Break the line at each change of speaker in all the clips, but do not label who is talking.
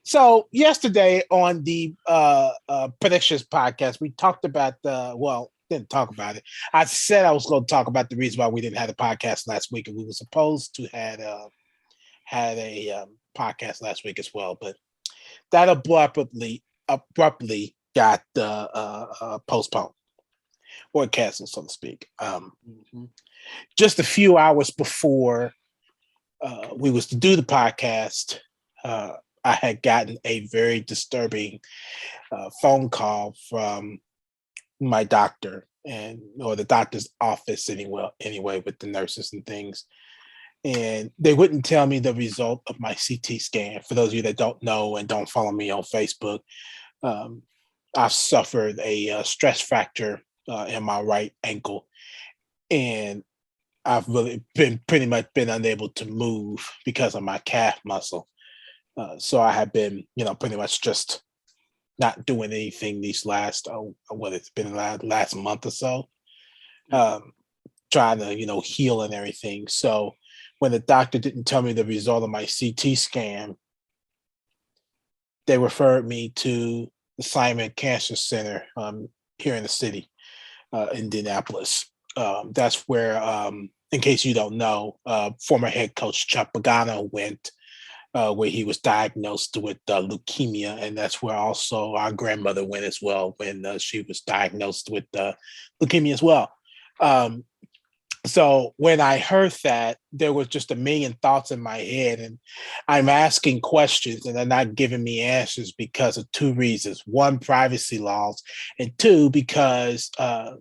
So yesterday on the predictions podcast, we talked about didn't talk about it. I said I was going to talk about the reason why we didn't have a podcast last week, and we were supposed to had a podcast last week as well, but that abruptly got postponed or canceled, so to speak.
Mm-hmm.
Just a few hours before we was to do the podcast, I had gotten a very disturbing phone call from my doctor or the doctor's office anyway with the nurses and things. And they wouldn't tell me the result of my CT scan. For those of you that don't know and don't follow me on Facebook, um, I've suffered a stress fracture in my right ankle, and I've really been pretty much been unable to move because of my calf muscle. So I have been, pretty much just not doing anything these last what it's been last month or so, um, trying to heal and everything. So when the doctor didn't tell me the result of my CT scan, they referred me to the Simon Cancer Center here in the city, Indianapolis. That's where, in case you don't know, former head coach Chuck Pagano went, where he was diagnosed with leukemia, and that's where also our grandmother went as well when she was diagnosed with leukemia as well. Um, so when I heard that, there was just a million thoughts in my head, and I'm asking questions, and they're not giving me answers because of two reasons: one, privacy laws, and two, because uh,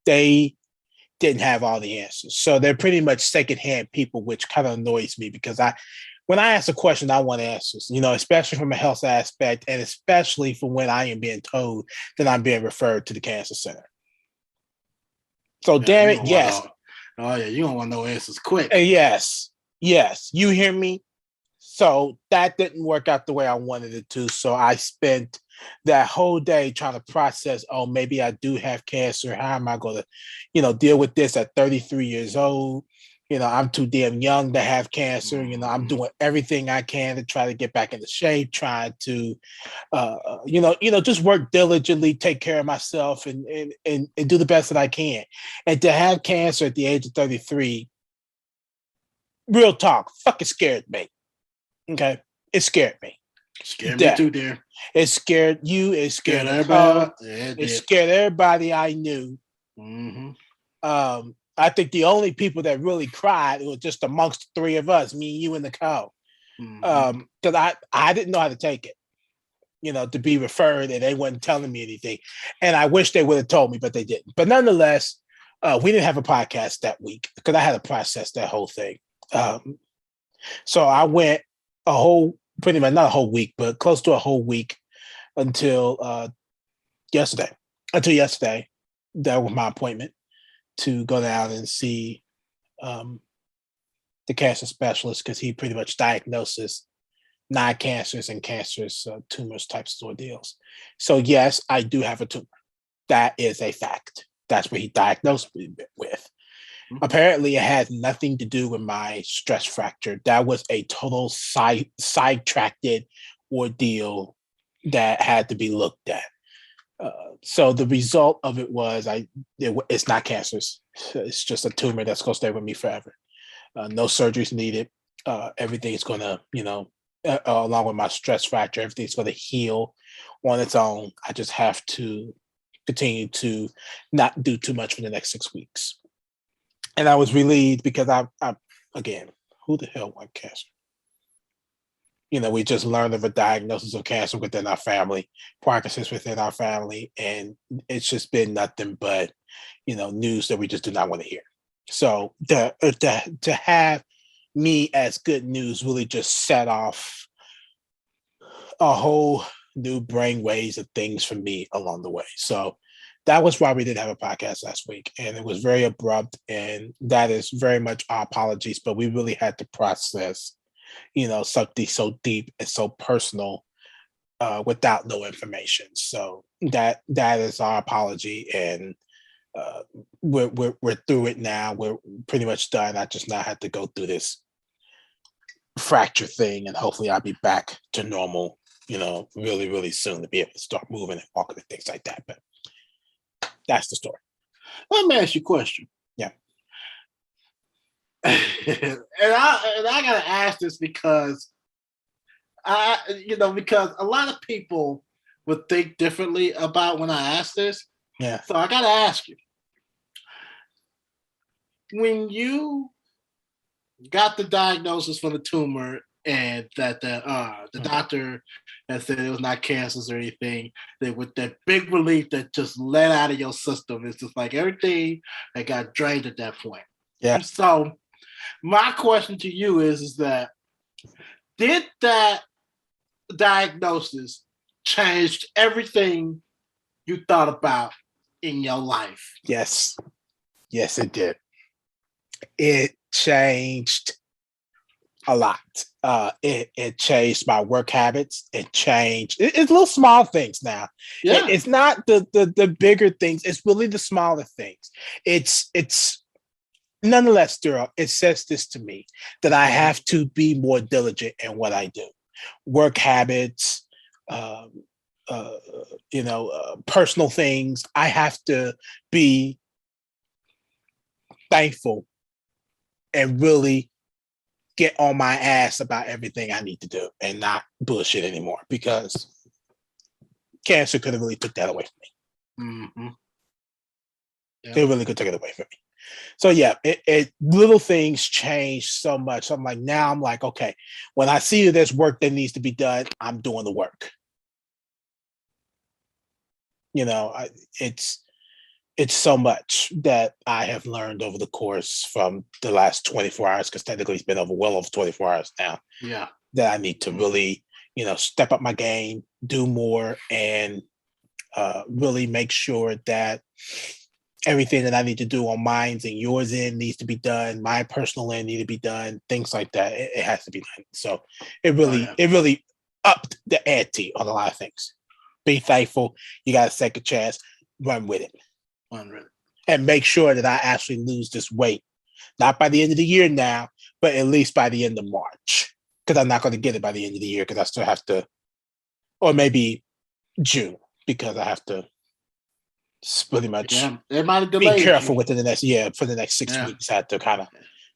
they didn't have all the answers. So they're pretty much secondhand people, which kind of annoys me because when I ask a question, I want answers, especially from a health aspect, and especially for when I am being told that I'm being referred to the cancer center. So
Yeah,
damn
you
it,
don't want
yes,
no. Oh yeah, you don't want no answers quick.
yes, you hear me. So that didn't work out the way I wanted it to. So I spent that whole day trying to process, oh, maybe I do have cancer. How am I going to, deal with this at 33 years old? I'm too damn young to have cancer. I'm
Mm-hmm.
doing everything I can to try to get back into shape, trying to, just work diligently, take care of myself and do the best that I can. And to have cancer at the age of 33, real talk, fucking scared me. Okay. It scared me.
Scared me
Death.
too, dear.
It scared you. It
Scared
scared
everybody.
Nicole.
Yeah, it
It
did.
scared everybody I knew.
Mm-hmm.
I think the only people that really cried was just amongst the three of us, me, you, and Nicole.
Mm-hmm.
Because I didn't know how to take it, to be referred, and they weren't telling me anything. And I wish they would have told me, but they didn't. But nonetheless, we didn't have a podcast that week because I had to process that whole thing. Um, so I went pretty much not a whole week, but close to a whole week until yesterday. Until yesterday, that was my appointment to go down and see um, the cancer specialist because he pretty much diagnoses non-cancers and cancerous tumors types of ordeals. So yes, I do have a tumor. That is a fact. That's what he diagnosed me with. Apparently, it had nothing to do with my stress fracture. That was a total sidetracked ordeal that had to be looked at. So the result of it was it's not cancerous. It's just a tumor that's going to stay with me forever. No surgeries needed. Everything's going to, along with my stress fracture, everything's going to heal on its own. I just have to continue to not do too much for the next 6 weeks. And I was relieved because I again, who the hell want cancer? We just learned of a diagnosis of cancer within our family, Parkinson's within our family, and it's just been nothing but, news that we just do not want to hear. So to have me as good news really just set off a whole new brain ways of things for me along the way. So that was why we didn't have a podcast last week. And it was very abrupt. And that is very much our apologies, but we really had to process, something so deep and so personal without no information. So that is our apology. And we're through it now. We're pretty much done. I just now had to go through this. fracture thing, and hopefully I'll be back to normal, really, really soon to be able to start moving and walking and things like that. But that's the story.
Let me ask you a question.
Yeah.
and I gotta ask this because because a lot of people would think differently about when I ask this.
Yeah.
So I gotta ask you. When you got the diagnosis for the tumor and that the doctor had said it was not cancer or anything, that with that big relief that just let out of your system, it's just like everything that got drained at that point.
Yeah.
So my question to you is that did that diagnosis change everything you thought about in your life?
Yes. Yes, it did. It changed a lot. It changed my work habits. It changed. It's little small things now.
Yeah.
It's not the bigger things. It's really the smaller things. It's nonetheless, Daryl, it says this to me that I have to be more diligent in what I do. Work habits, personal things. I have to be thankful and really get on my ass about everything I need to do and not bullshit anymore, because cancer could have really took that away from me.
Mm-hmm.
Yep. It really could take it away from me. So yeah, it little things change so much. So I'm like, okay, when I see that there's work that needs to be done, I'm doing the work. It's so much that I have learned over the course from the last 24 hours, because technically it's been well over 24 hours now.
Yeah.
That I need to really, step up my game, do more, and really make sure that everything that I need to do on mine's and yours end needs to be done. My personal end need to be done. Things like that. It has to be done. So it really upped the ante on a lot of things. Be thankful. You got a second chance. Run with it. And make sure that I actually lose this weight. Not by the end of the year now, but at least by the end of March. Because I'm not going to get it by the end of the year, because I still have to, or maybe June, because I have to pretty much be careful within the next for the next 6 weeks. I had to kind of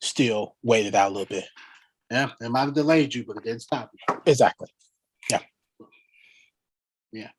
still wait it out a little bit.
Yeah, it might have delayed you, but it didn't stop you.
Exactly. Yeah.
Yeah.